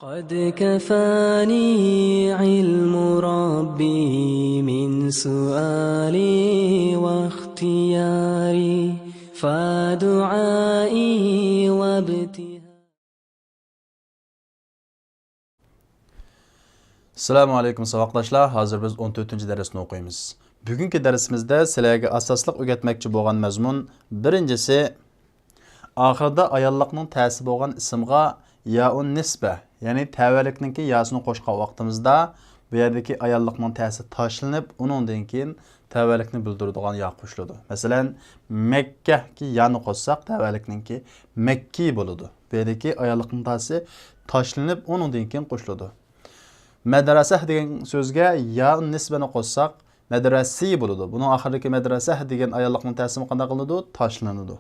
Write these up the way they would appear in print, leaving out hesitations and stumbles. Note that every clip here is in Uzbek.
قد كفاني علم ربي من سؤالي واختياري فدعائي وابتهالي. Assalamu alaykum savaqdaşlar. Hazır biz 14-cü dərsini oxuyumuz. Bugünkü dərsimizdə sizlərə əsaslıq öyrətməkçi bolğan məzmun birincisi axırda ayallıqның təsib bolğan ismğa yaun nisbə, yəni təvəllükninki yasını qoşqan vaxtımızda bu yerdəki ayallıqның təsi taşlanıb, onundan keyin təvəllükni bildirdigan ya qoşuldu. Məsələn, Məkkə ki yanı qoşsaq təvəllükninki Məkki boludu. Bu yerdəki ayallıqның təsi taşlanıb, onundan keyin qoşuldu. Mədrasəh degan sözgə ya nisbəni qoşsaq mədrasi buludu. Bunun axırındakı mədrasəh degan ayallıqның təsimi qanday qılınıdı? Taşlanıdı.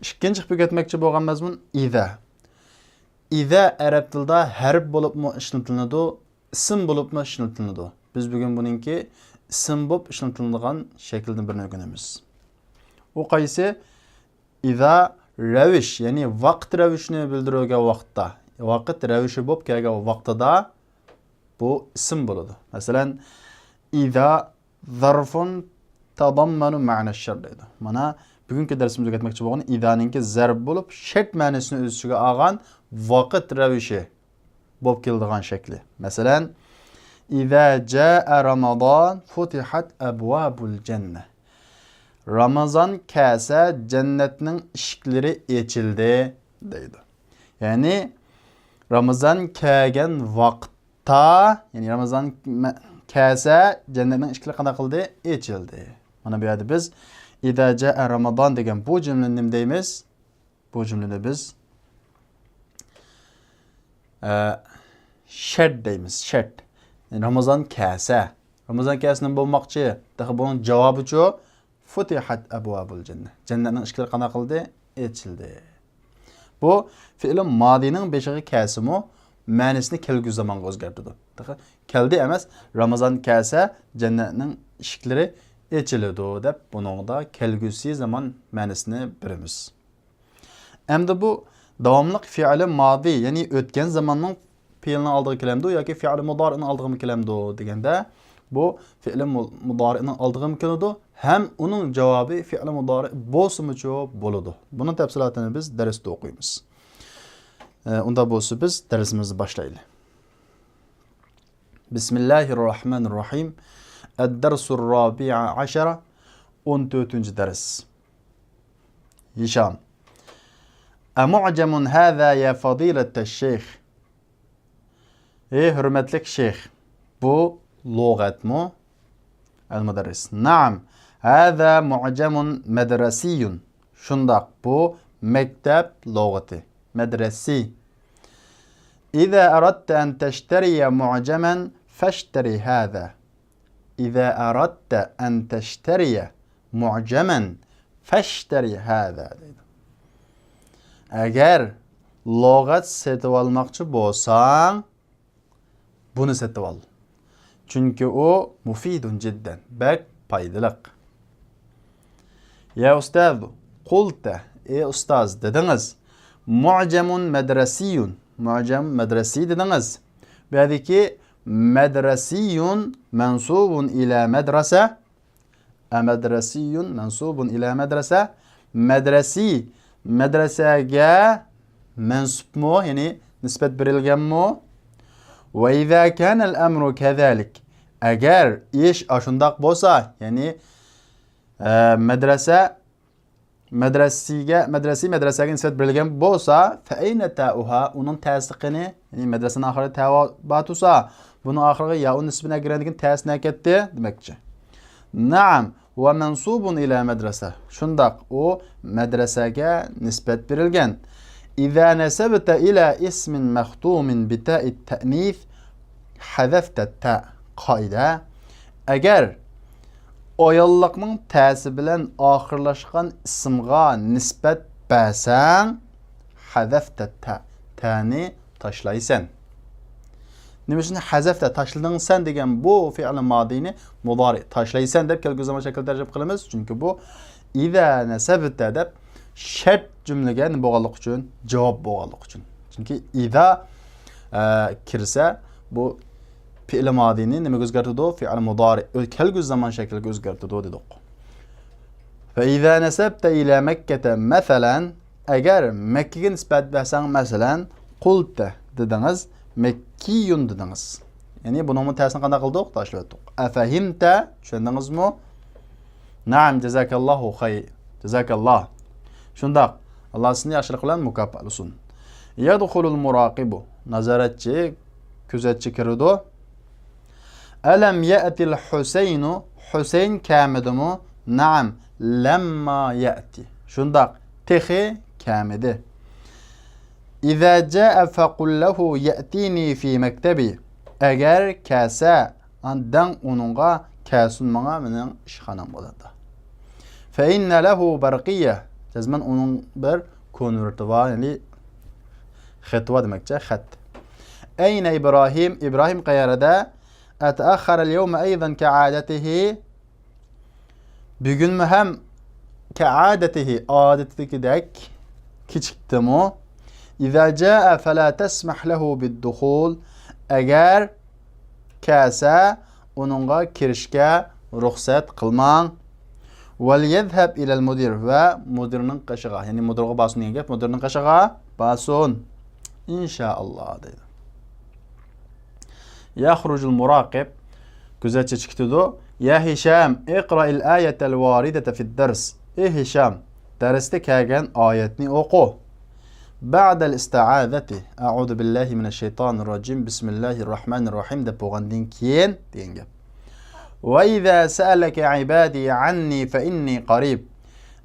İkinci öyrətməkçi bolğan məzmun idə. İdə ərəb dildə hərf bolubmu işlətilinidu, isim bolubmu işlətilinidu. Biz bugün bununki isim bolub işlətiladigan şəkildən birini öyrənimiz. O qaysı? İdə rəviş, yəni vaqt rəvişini bildirəgən vaxtda, vaqt rəvişi bolub gəlgən vaxtda bu isim buludu. Məsələn, İza zarfun tadammanu ma'na şart deydi. Mana bugünkü dərsimizə getməkçi bolğan İza'nınki zərb olub, şərt mənasını öz içigə alğan vaqt rəvişi bolub keldigan şəkli. Məsələn, İza jaa Ramazan futihat abwabul cennə. Ramazan kəsə cənnətinin işikləri açıldı deydi. Yəni Ramazan kəlgən vaxt yani Ramazan kəsə cənnətin işikləri qanday qıldı? Açıldı. Mana bu yerdə biz İza jaa Ramazan degan bu cümləni nim deyimiz? Bu cümlədə biz şərt deyimiz, şərt. Yani Ramazan kəsə. Ramazan kəsinin bolmaqçı, daxı bunun cavabı ço futihat abwabul cennə. Cənnətin işikləri qanday qıldı? Açıldı. Bu fiilin madinin beşiği kəsimi mənasını kelgü zamanı özgərtdi. Keldi emas, Ramazan kəsə cənnətin işikləri açıldı deb bunun da kelgüsü zaman mənasını birimiz. Əmdə bu davamlıq fiili madi, yəni ötken zamanın fiilini aldığı kelamdı yoki fiili mudari'ni aldığı kelamdı degəndə bu fiili mudari'ni aldığı kelamdı, həm onun cavabı fiili mudari bolsunmuçu boludu. Bunun təfsilatını biz dərsdə oxuyumuz. Onda bolsa biz dərsimizi başlayalım. Bismillahirrahmanirrahim. Ed-dersul rabi'a aşara 14. ders. Hişam. Emu'cemun hâzâ ya fadîleteş şeyh. Ey hürmetlik şeyh. Bu lügat mu? El-müderris. Naam. Hâzâ mu'cemun medresiyun. Şundak bu mektep lügatı. مدرسي إذا أردت أن تشتري معجما فاشتري هذا إذا أردت أن تشتري معجما فاشتري هذا Eğer lügat setib almakçı bolsan bunu setib al. Çünkü o mufidun cidden, bek paydalık. Ya ustaz, kulte, ey ustaz dediniz. Mu'cemun medresiyun. Mu'cem medresi dediniz. Belki medresiyun mensubun ila medrese. Medresiyun mensubun ila medrese. Medresi medresege mensup mu? Yani nispet verilgen mu? Ve izâ kânel emru kezâlik. Eğer iş aşındak bolsa, yani medresege nispet verilgen bolsa fe eyne ta'uha, onun təsdiqini, yani medresenin ahırı təvabatusa, bunun ahırı ya'un nisbine girendikin təsdiqine ketti demekçi. Naam ve mensubun ila medrese. Şundak o medresege nispet verilgen. İzâ nesebte ila ismin mehtumin bita'it te'nif hazefte ta. Kaide. Eğer oyallıqның təsi bilən axırlaşqan isimğa nisbət bəsən hazefte ta. Ta'ni taşlaysan. Nimişin hazefte taşladın sen degen bu fiil madini mudari taşlaysan deb kelgü zaman şəkildə tərcübə qılımız. Çünki bu İzâ nesebte deb şərt cümləgə nə boğalıq üçün? Cavab boğalıq üçün. Çünki İzâ kirsa, bu fi'l modini nimaga o'zgartirdi? Fi'l mudari, kelgusi zaman shakliga o'zgartirdi dedik. Fa iza nasabta ila Makkah masalan, agar Makkaga nisbat bersang masalan, qulta dedingiz, Makkiyun dedingiz. Ya'ni buning ta'sirini qanday qildik? Tashlab o'tdik. Afahimta, tushundingizmi? Na'am, jazakallahu khayr. Jazakallah. Shundaq. Alloh sizni yaxshilik bilan mukofotlasin. Yadkhulul muraqibu. Nazoratchi, kuzatchi kirdi. Alam ya'til Husaynu? Husayn kamidimi? Na'am, lamma ya'ti. Shundaq. Texi kamidi. İza jaa faqul lahu ya'tini fi maktabi. Agar kasa andan onunğa kasun mana mening ishxonam bo'ladi. Fa inna lahu barqiyya. Jazman onun bir konverti var, yani xatva demekçe, xat. Ayna İbrahim? İbrahim qayerda? Ataakhara al-yawma aydan ka'adatihi. Bugün mü hem ka'adatihi, adetidek kichikdimi? İza jaa fala tasmah lahu bid-dukhul. Agar kasa onunğa kirishga ruxsat qilmang. Vel yezhab ila al-mudir ve mudirning qashiga, ya'ni mudirga basun degan gap, mudirning qashiga basun. İnşallah deydi. Yaxrujul muraqib, kuzatchi chiqdi. Ya Hisham, iqra al-ayata al-waridata fi ad-dars. Ey Hisham, darsda kelgan oyatni o'qi. Ba'da al-isti'azati, a'udhu billahi minash shaytonir rojim, bismillahir-rohmanir-rohim deb bo'lgandan keyin degan gap. وَإِذَا سَأَلَكَ عِبَادِي عَنِّي فَإِنِّي قَرِيب.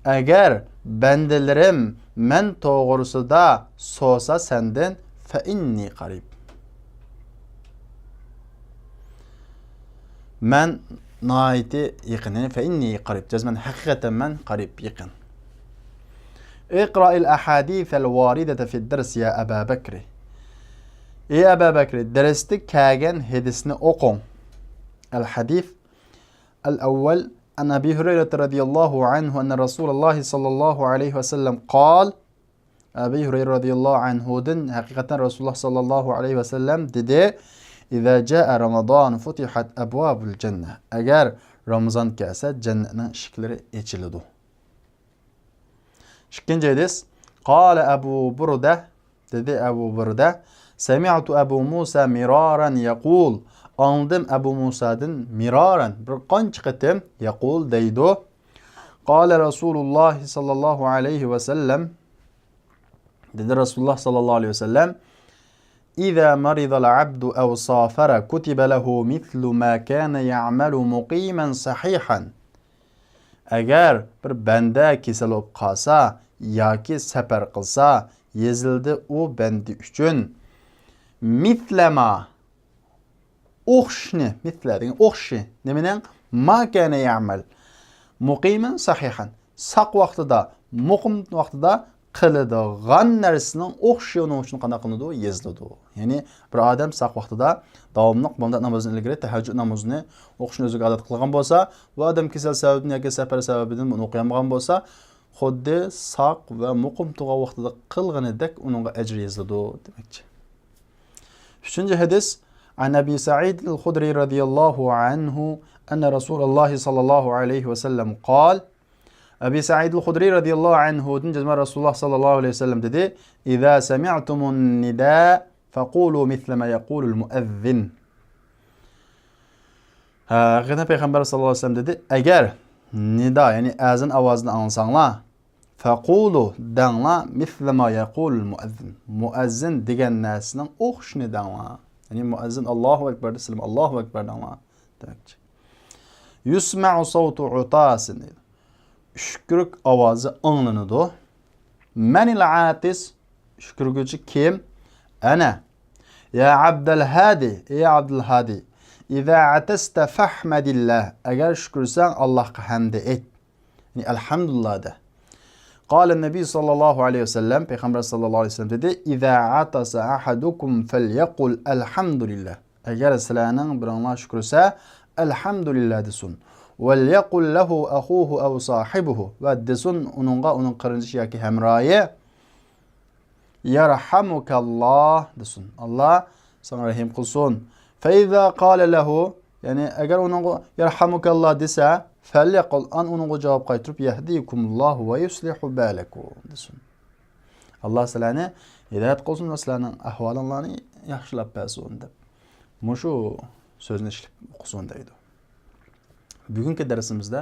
Agar bandalarim men to'g'risida so'sa senden فَإِنِّي قَرِيب. Men naiti yaqin, فَإِنِّي قَرِيب. Jazman haqiqatan men qarib yaqin. اقرأ الأحاديث الواردة في الدرس يا أبا بكر. Ey Abu Bakr, darsda kelgan hadisni o'qing. الحديث الأول عن أبي هريرة رضي الله عنه أن رسول الله صلى الله عليه وسلم قال. أبي هريرة رضي الله عنه دن حقيقة رسول الله صلى الله عليه وسلم dedi. إذا جاء رمضان فتحت أبواب الجنة. Agar Ramazan kelsa jannatning eshiklari ochiladi. Ikkinchi hadis. قال أبو بردة dedi Abu Burda. سمعت أبو موسى مرارا يقول. Anladım Ebu Musa'dan miraran bir qancha qitim yaqul deydi. Qala Rasulullah sallallahu aleyhi ve sellem. Dedi Rasulullah sallallahu aleyhi ve sellem. İza maridal abdu ev safara kutiba lehu mithlu ma kana ya'malu muqiman sahihan. Agar bir banda kasal bo'lib qolsa yoki safar qilsa, yezildi u bandi uchun mithlama o'xshni, mitla degan o'xshi nimaning ma kana ya'mal muqiman sahihan, saq vaqtida, muqim vaqtida qiladigan narsaning o'xshi uning uchun qanday qilinadi? Yeziladi. Ya'ni bir odam saq vaqtida davomli bunday namozni ilgari tahajjud namozini o'qishni o'ziga odat qilgan bo'lsa, bu odam kasal sababidan yoki safar sababidan buni o'qimagan bo'lsa, xuddi saq va muqim turgan vaqtida qilganidek uningga ajr yeziladi demakchi. 3-hadis عن أبي سعيد الخدري رضي الله عنه أن رسول الله صلى الله عليه وسلم قال. أبي سعيد الخدري رضي الله عنه جزم رسول الله صلى الله عليه وسلم dedi. إذا سمعتم النداء فقولوا مثل ما يقول المؤذن. Haqiqatan Peygamber sallallahu aleyhi ve sellem dedi. Eğer nida yani azan avazını anlasanlar faqulu dangla misle ma yaqul muezzin. Muezzin degan narsaning o'xshini dangla. Yani muezzin Allahu Ekber desin, Allahu Ekber dangla demekçi. Yusma'u savtu utasin. Şükürük avazı anlanıdı. Menil atis, şükürgücü kim? Ana. Ya Abdülhadi, ey Abdülhadi. İza atasta fahmadillah. Eğer şükürsen Allah'a hamd et. Yani elhamdülillah de. قال النبي صلى الله عليه وسلم Peygamber sallallahu aleyhi ve sellem dedi İza atasa ahadukum felyaqul elhamdülillah. Eğer sizlerden birine şükürse elhamdülillah desin. Velyaqul lehu ahuhu ev sahibuhu ve desin onunla onun kardeşi yaki hemrayi Yarhamukallah desin. Allah sana rahim qilsin. Fa iza qala lahu, yani agar uningga yarhamukallah desa, falyaqul an uningga javob qaytirib yahdikumullohu va yuslihu balakum desin. Allah sizlarni hidayat qilsin va sizlarning ahvolinglarni yaxshilab bersin deb. Mushu so'zni o'qisin deydi. Bugungi darsimizda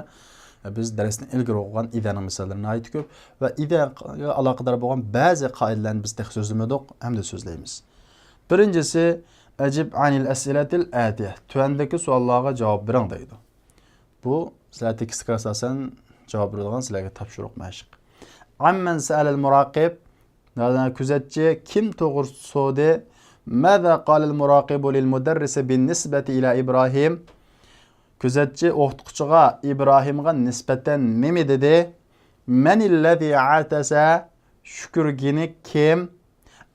biz darsni ilgari o'qigan idaning misollarini aytib ko'p va idaga aloqador bo'lgan ba'zi qoidalarni biz so'zlamadik, hamda so'zlaymiz. Birinchisi ajib anil as'ilatil atiya. Tuandagi savollarga javob bering deydi. Bu sizlar tekstga asosan javob beradigan sizlarga topshiriq mashq. Amman sa'al muraqib, kuzatchi kim to'g'ri so'di? Maza qala al-muraqibu lil mudarris bin nisbati ila Ibrahim? Kuzatchi o'qituvchiga Ibrohimga nisbatan nima dedi? Manillazi atasa, shukrgini kim?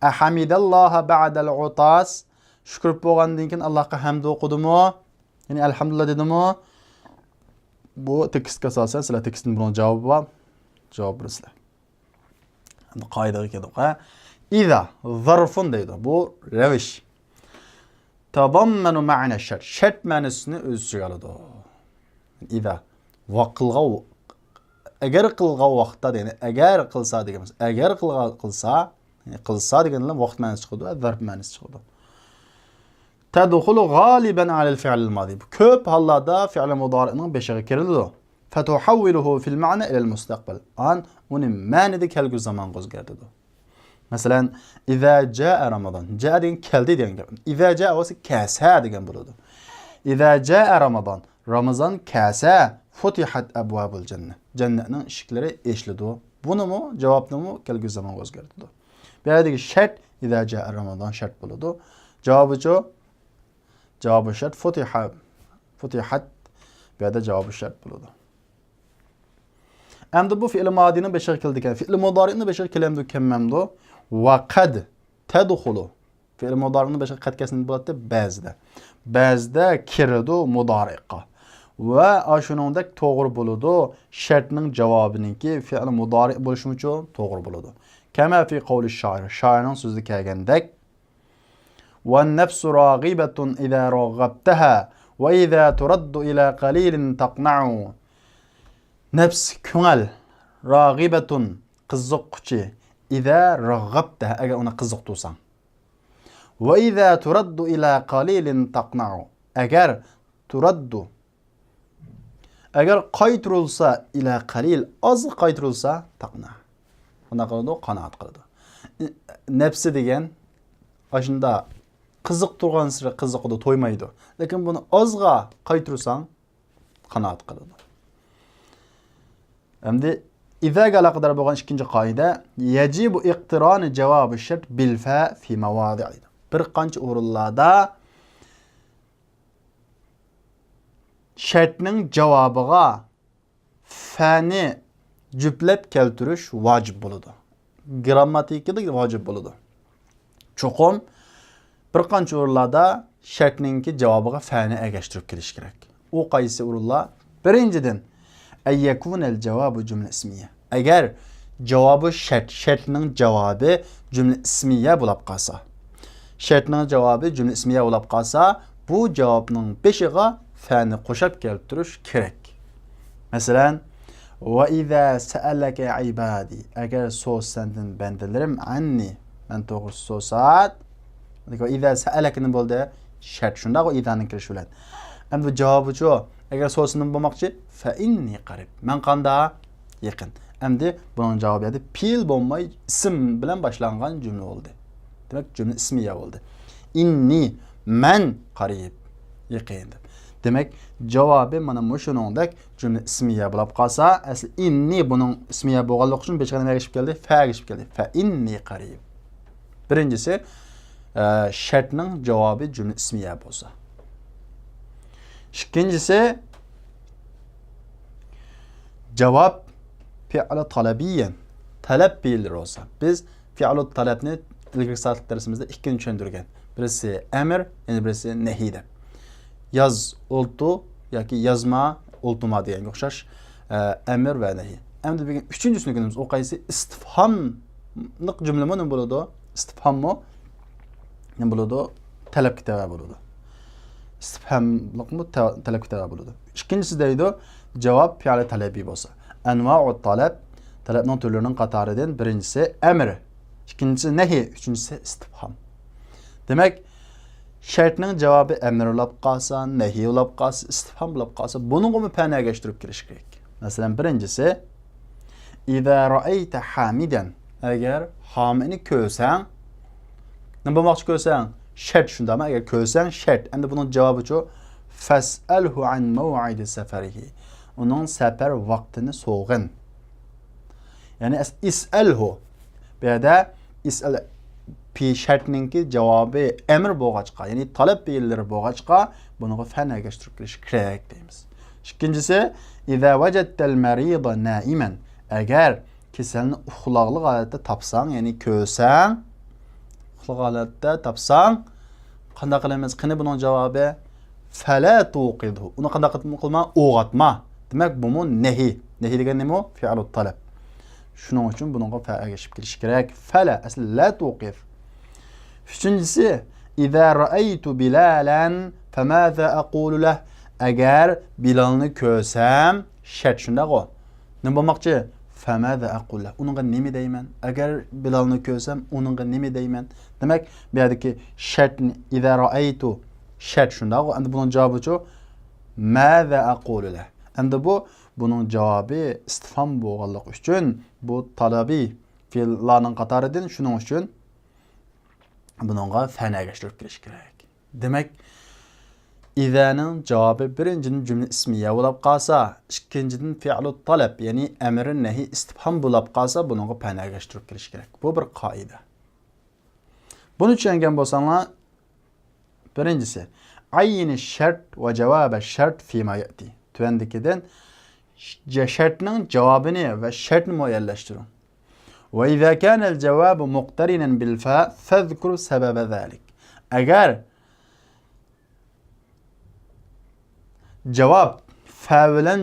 Ahamidalloha ba'dal utas, shukr bo'lgandan keyin Allohga hamd o'qidimi? Ya'ni alhamdulillah dedimi? Bu tekstga asosan sizlar tekstning bilan javobi bor. Javob bersizlar. Endi qoidaga keldik. İza zarfun deydi. Bu ravish. Tadammanu ma'na shart. Shart ma'nosini o'z ichiga oladi. İza vaqilga agar qilgan vaqtda, ya'ni agar qilsa deganmiz. Agar qilsa deganlar vaqt ma'nosi chiqadi, zarf ma'nosi chiqadi. Tadkhulu g'aliban 'ala al-fi'l al-madi. Ko'p hollarda fi'l mudari'ning beshiga kiriladi. Fatuhawwiluhu fil ma'na ila al-mustaqbal. An uni ma'nida kelgu zamonga o'zgartiradi. Masalan, iza jaa Ramazon. Jaa degan keldi degan gap. Iza jaa bo'lsa kasa degan bo'ladi. Iza jaa Ramazon. Ramazon kasa futihat abwabul jannah. Jannatning eshiklari eshiladi. Bunimi javobnimi kelgu zamonga o'zgartiradi. Bu yerdagi shart iza jaa Ramazon shart bo'ladi. Javobi shart futihat. Bu yerda javobi shart bo'ladi. Endi bu fi'l madini beşer keldi ekan. Fi'l mudari'ni beşer kelamdi kemmamdi. Va qad tadkhulu. Fi'l mudari'ni beşer qad kasini bo'ladi ba'zida. Ba'zida kiradi mudari'qa. Va ashuningdek to'g'ri bo'ladi. Shartning javobiniki fi'l mudari' bo'lishi uchun to'g'ri bo'ladi. Kama fi qawli shoir. Shoirning so'zida kelgandek va nafsu raghibatun idha raghabtaha va idha turaddu ila qalilin taqna'u. Nafs ko'ngil rag'ibatun qiziqquchi idza rag'abta agar uni qiziqtirsang va idza turaddu ila qalilin taqna'u agar qaytirilsa ila qalil oz qaytirilsa taqna buna qiladi qanoat qiladi. Nafsi degan ashunda qiziq turgan sira qiziqida to'ymaydi, lekin buni ozga qaytirsang qanoat qiladi. Endi izaga aloqador bo'lgan ikkinchi qoida yajibu iqtironi javobi shart bil fa fi mawadi'. Bir qancha o'rinlarda shartning javobiga fa'ni juplab keltirish vojib bo'ladi. Grammatikada vojib bo'ladi. Cho'qim bir qancha o'rinlarda shartningki javobiga fa'ni ergashtirib kelish kerak. U qaysi o'rinlar? Birinchidan ayyakun al-javobu jumla ismiya. Agar javobi shartning javobi jumla ismiya bo'lib qolsa, shartning javobi jumla ismiya bo'lib qolsa, bu javobning beshiga fa'ni qo'shib keltirish kerak. Masalan, va iza sa'alaka ibadi, agar so'zsandan bandalarim anni, men to'g'ri so'zat. Va iza sa'alakni bo'ldi shart shunda va izaning kirishi bilan. Endi javobi-chi, agar so'zning bo'lmoqchi fa inni qarib. Men qanda yaqin. Endi buning javobi edi pil bo'lmay ism bilan boshlangan jumla bo'ldi. Demak, jumla ismiya bo'ldi. Inni men qarib yaqin. Demak, javobi mana shuningdek jumla ismiya bo'lib qolsa, asli inni buning ismiya bo'lganligi uchun bechqani ergashib keldi, fa ergashib keldi. Fa inni qarib. Birinchisi shartning javobi jumla ismiya bo'lsa. İkincisi cevap fi'li talabiyyen talep fiilleri olsa. Biz fi'li talabni ilgari saatlik dersimizde ikki tushuntirgan. Birisi emir, yani birisi nehi deb. Yaz oltu yoki yazma oltuma degan o'xshash emir va nehi. Endi bugun 3-chi kunimiz o qaysi istifhom cümlemi ne buludu? İstifhamı ne buludu? Talep tava buludu. İstifhamlık mı talep tava buludu. İkincisi deydi cevap fi'li talebi bolsa. Enva'u talep talepning türlerining qatoridan birincisi emr, ikincisi nehi, üçüncüsü istifham. Demek şartning cevabı emr bo'lib qolsa, nehi bo'lib qolsa, istifham bo'lib qolsa, buni qo'mi panaga keltirib kirish kerak. Masalan, birincisi İza ra'ayta hamidan, agar hamini ko'rsang, nima bo'lmoqchi ko'rsang? Shart shundami? Agar ko'rsang shart. Endi buning javobi chu fas'alhu an maw'idi safarihi. Uning safar vaqtini so'g'in. Ya'ni is'alhu. Bu yerda is'al pi shartninki javobi emr bo'lg'achqa, ya'ni talab belgilari bo'lg'achqa, buni fa'naga keltirib kirish kerak deymiz. Ikkinchisi, iza wajadtal marida na'iman, agar kasalni uxlaqli holatda topsang, ya'ni ko'rsang, uxlaq holatda topsang, qanday qilamiz? Qani buning javobi fala tuqidhu. Uni qanday qilma? O'g'atma. Demak, bu nehi. Nehi degan nima? Fi'lu talab. Shuning uchun buningga fa'ga kelib kirish kerak. Fala asli la tuqid. Üçüncüsü, İza ra'aytu Bilalan famaza aqulu lah. Agar Bilalni ko'rsam, shart shunda go. Nima bo'lmoqchi? Famaza aqulu lah. Uningga nima deyman? Agar Bilalni ko'rsam, uningga nima deyman? Demak, bu yerdagi shartni iza ra'aytu shart shunda go. Endi buning javobi chu maza aqulu lah. Endi buning javobi istifham bo'lganligi uchun bu talabiy fe'llarning qatoridan, shuning uchun bununla fa'naga keltirib kirish kerak. Demak, izaning javobi birinchidan jumla ismiya bo'lib qolsa, ikkinchidan fi'lu talab, ya'ni amr nahi istifham bo'lib qolsa, bununla fa'naga keltirib kirish kerak. Bu bir qoida. Buni tushungan bo'lsanglar, birinchisi ayyin shart va javob shart fi ma yati. Tuandikidan shartning javobini va shartni muayyanlashtiring. وإذا كان الجواب مقترنا بالفاء فاذكر سبب ذلك. Agar javob fa bilan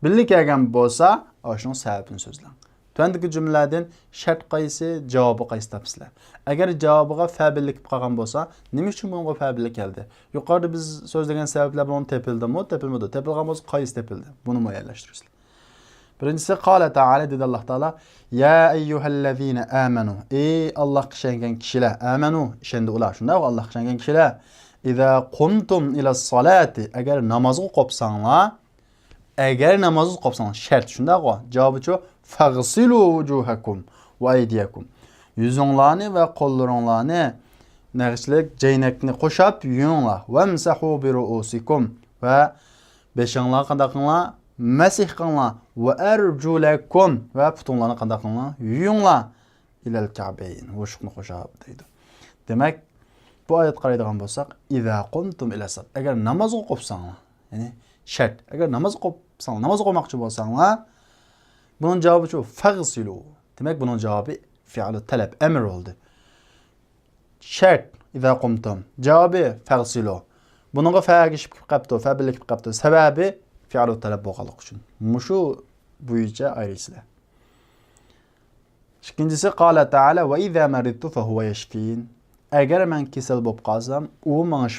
birga kelgan bo'lsa, o'shaning sababini so'zlang. Tuandagi jumladan shart qaysi, javobi qaysi topsizlar. Agar javobiga fa birlik qolgan bo'lsa, nima uchun bunga fa birlik keldi? Yuqorida biz so'zlagan sabablar bilan tepildimi, tepilmadi. Tepilgan bo'lsa, qaysi tepildi? Buni muayyanlashtirasiz. Birincisi qala ta'ala dedi Allah Taala ya eyyuhellezina amanu. Ey Allah ishongan kishilar, amanu ishondi ular. Shunda Allah ishongan kishilar iza qumtum ila salati, agar namozga qopsanglar, shart shunda go. Javobi chu faghsilu wujuhakum va aydiyakum. Yuzinglarni va qo'llaringlarni naqshlik jaynakni qo'shab yuvinglar. Vamsahu bi ru'usikum va beshinglar qanday qilinglar? Masih qilinglar va arjulakum va putinglarni qanday qilinglar? Yuvinglar ilal ka'bayn. O'shqni qo'shab deydi. Demak, bu oyat qaraydigan bo'lsak, iza qumtum ila salat, agar namozga qopsanglar, ya'ni shart, agar namozga qopsanglar, namoz o'qimoqchi bo'lsanglar, buning javobi shu faghsilu. Demak, buning javobi fi'l talab, amr bo'ldi. Shart iza qumtum, javobi faghsilu. Buningga fa kelib qolibdi, fa birlik kelib qolibdi. Sababi fi'lu talab bo'lganligi uchun. Mushu bo'yicha ayrisizlar. İkincisi qala ta'ala va iza maridtu fa huwa yashfin. Agar men kasal bo'lib qolsam, u menga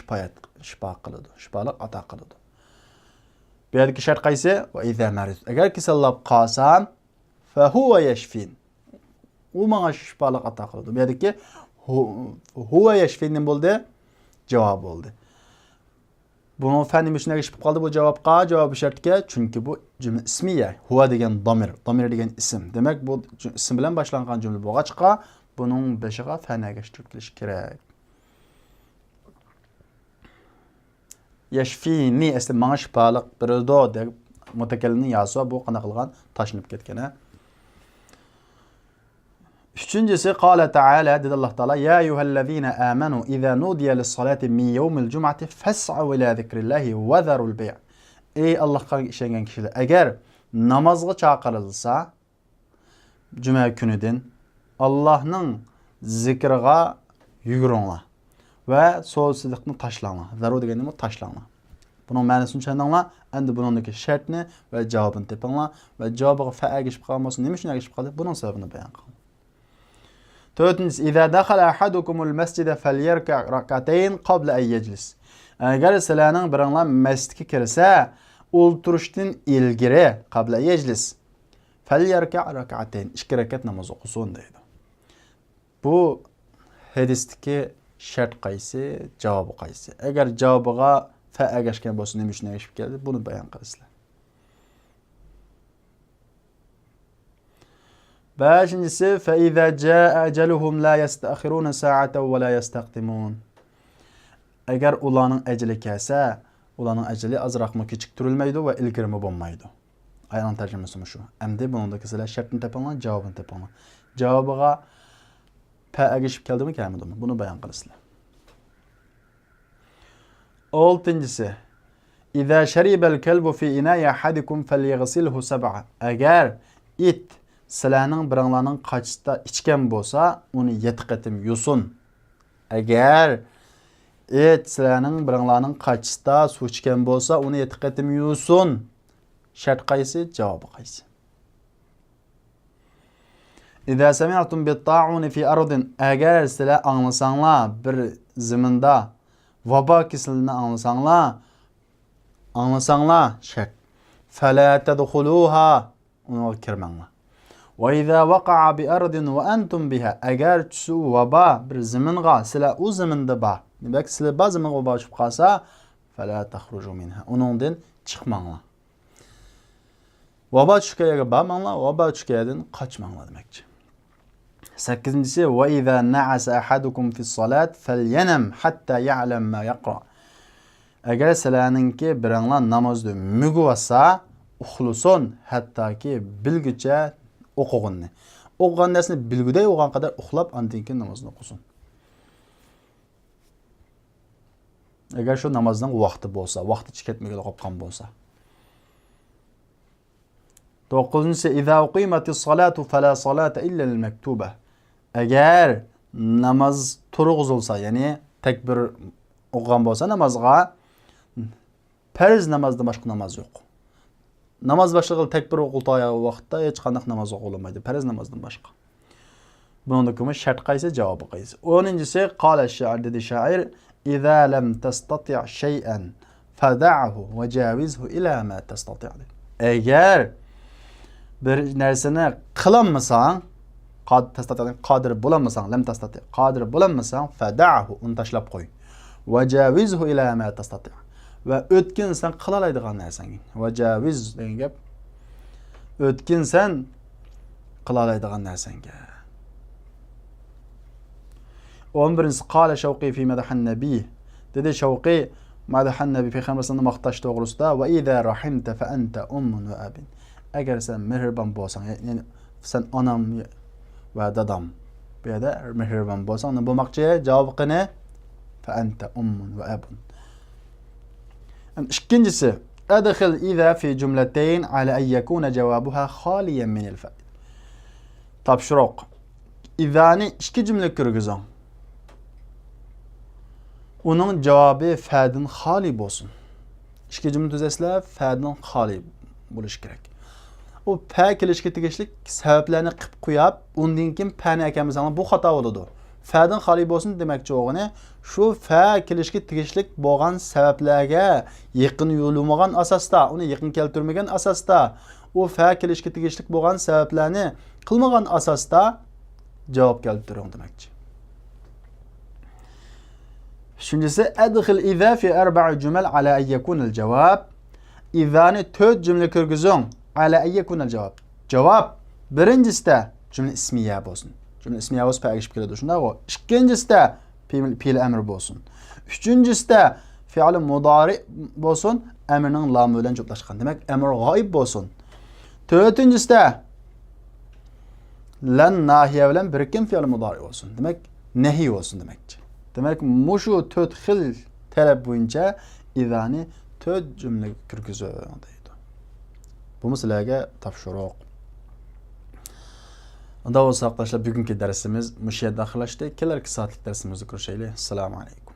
shifo qiladi, shifolik ato qiladi. Bu yerdagi shart qaysi? Va iza maridtu. Agar kasallab qolsam, fa huwa yashfin. U menga shifolik ato qiladi. Bu yerdagi huwa yashfin bo'ldi, javob bo'ldi. Bunun fa'ni müşnəyə işib qaldı bu cavabqa, cavabı şərtə, çünki bu cümlə ismiyə, huwa degan damir degan isim. Demək bu isim bilan başlanğan cümlə bo'lğaçqa, bunun beşiga fa'naga keltirilish kerak. Yashfini asli menga shifolik beradi deb mutakallimning yozi bu qanaqa qilgan tashinib ketgan. Üçüncüsü qala ta'ala dedi Allah Taala ya eyyuhellezina amanu iza nudiya lis-salati min yawmil cum'ati fas'u ila zikrillahi wa zarul bay'. Ey Allohga ishongan kishilar, agar namozga chaqirilsa juma kunidan Allohning zikriga yuguringlar va so'zsizlikni tashlanglar. Zarur degani nima? Tashlanglar. Bunun ma'nosini tushundinglar? Endi buningdagi shartni va javobini topinglar va javobiga fa agishib qolgan bo'lsa, nima uchun agishib qoldi? Buning sababini bayon qiling. To'rtinchisi, "Idza dakhala ahadukumul masjida falyarka rak'atayn qabla an yajlis." Agar sizlarning biringlar masjidga kirsa, o'ltirishdan ilgari qabla yajlis falyarka rak'atayn 2 rakat namoz o'qisin deydi. Bu hadisdagi shart qaysi, javobi qaysi? Agar javobiga fa agashgan bo'lsa, nima uchun agashib keldi? Buni bayon qilasizlar. Beshinchisi, fa iza jaa ajaluhum la yasta'khiruna sa'atan wa la yastaqdimun. Agar ularning ajali kelsa, ularning ajali azroqmi kechiktirilmaydi va ilgirmi bo'lmaydi. Aynan tarjimasi shu. Endi buningdagi sizlar shartni topinglar, javobini topinglar. Javobiga fa agashib keldimi, kelmadimi? Buni bayon qilasizlar. Oltinchisi, "İza şaribal kelbu fi ina'i ahadikum falyaghsilhu sab'a." Agar it sizlarning biringlarning qachda ichgan bo'lsa, uni 7 qatim yusin. Agar it sizlarning biringlarning qachda suv ichgan bo'lsa, uni 7 qatim yusin. Shart qaysi, javobi qaysi? "İza sami'tum bit-ta'un fi ardin." Agar sizlar anglasanglar bir zaminda vaba kesilini anlasanglar şart. Fala tadkhuluha, ona kirmanglar. Ve iza waqa'a bi ardin ve antum biha. Agar şu vaba bir zaminga sizlar u zaminda ba. Demak, sizlar bazı zaminga vaba chiqib qolsa, fala takhruju minha. Uningdan chiqmanglar. Vaba chiqayga bormanglar, vaba chiqaydan qochmanglar demakchi. 8-incisi, "Ve iza na'asa ahadukum fi salat falyanam hatta ya'lam ma yaqra." Agar sizlarningki biringlar namozda mug'vasa, uxlusun hattoki bilgucha o'qiganni. O'qigan narsani bilguday o'qigan qadar uxlab, undan keyin namozni o'qisin. Agar shu namozning vaqti bo'lsa, vaqti chekatmagan qolgan bo'lsa. 9-incisi, "İza uqimatis salatu fala salata illa al-maktuba." Agar namoz turg'izilsa, ya'ni takbir o'qigan bo'lsa namozga, farz namozdan boshqa namoz yo'q. Namoz boshlig'i takbir o'qilgan vaqtda hech qanday namoz o'qilmaydi, farz namozdan boshqa. Buningdagi shart qaysi, javobi qaysi? 10-incisi, "Qala ash-sha'ir", dedi shoir, "İza lam tastati' shay'an fada'hu wa jawizhu ila ma tastati'." Agar bir narsani qilolmasang, qodir bo'lmasang, lam tastati, qodir bo'lmasang, fada'hu, uni tashlab qo'y. Va javizhu ila ma tastati. Va o'tkin sen qila oladigan narsang. Va javiz degan gap o'tkin sen qila oladigan narsanga. 11-si, "Qala Shawqi fi madahan nabiy." Dedi Shawqi madahan nabiy payg'ambarni maqtash to'g'risida, "Va idza rahimta fa anta ummun va abin." Agar sen mehribon bo'lsang, ya'ni sen onam va dadam bu yerda mehribon bo'lsang, nima bo'lmoqchi? Javobi qani? Fa anta ummun va abun. Ikkinchisi, "Adkhil idza fi jumlatayn ala an yakuna jawabuha khaliyan min al-fa." Topshiriq. Idani 2 jumla kirgizing. Uning javobi fa'dan xoli bo'lsin. 2 jumla tuzasizlar, fa'dan xoli bo'lish kerak. O fa kelishga tegishli sabablarni qilib qo'yib, undan keyin fa'ni ekanmizlar, bu xato bo'ladi. Fa'dan xoli bo'lsin demakchi o'g'ini, shu fa kelishga tegishli bo'lgan sabablarga yaqin yo'lmagan asosda, uni yaqin keltirmagan asosda, o fa kelishga tegishli bo'lgan sabablarni qilmagan asosda javob keltiring demakchi. Shunisi, "Adkhil idza fi 4 jumal ala an yakuna al-jawab." Idani 4 jumla kirgizing. Ala an yakuna al-jawab. Javob birinchisida jumla ismiya bo'lsin. Jumla ismiya bo'lsa pagishib keladi shunda. Ikkinchisida fe'l amr bo'lsin. Uchinchisida fe'l mudori bo'lsin, amrning lami bilan jo'plashgan. Demak, amr g'oyib bo'lsin. To'rtinchisida lan nahiya bilan birikkan fe'l mudori bo'lsin. Demak, nahiy bo'lsin demakchi. Demak, mushu 4 xil talab bo'yicha idani 4 jumla kirgizing deydi. Bu sizlarga topshiriq. Unda bo'lsa, arkadaşlar, bugungi darsimiz mush yerda oxirlashdi. Kelarki soatlik darsimizda ko'rishaylik. Assalomu alaykum.